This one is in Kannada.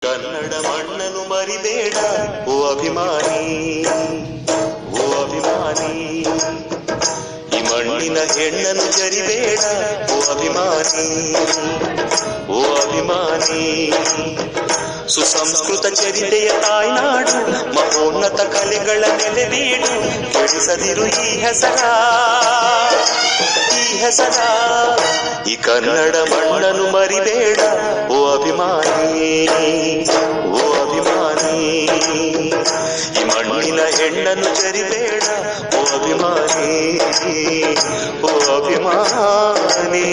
ಕನ್ನಡ ಮಣ್ಣನ್ನು ಮರಿಬೇಡ ಓ ಅಭಿಮಾನಿ, ಓ ಅಭಿಮಾನಿ. ಈ ಮಣ್ಣಿನ ಹೆಣ್ಣನ್ನು ಜರಿಬೇಡ ಓ ಅಭಿಮಾನಿ, ಓ ಅಭಿಮಾನಿ. ಸುಸಂಸ್ಕೃತ ಚರಿತೆಯ ತಾಯ್ನಾಡು, ಮಹೋನ್ನತ ಕಲೆಗಳ ನೆಲೆವೀಡು. ಕೆಡಿಸದಿರು ಈ ಹೆಸರ, ಈ ಹೆಸರ. ಈ ಕನ್ನಡ ಮಣ್ಣನ್ನು ಮರಿಬೇಡ ಓ ಅಭಿಮಾನಿ, ಓ ಅಭಿಮಾನಿ. ಈ ಮಣ್ಣಿನ ಹೆಣ್ಣನ್ನು ಜರಿಬೇಡ ಓ ಅಭಿಮಾನಿ, ಓ ಅಭಿಮಾನಿ.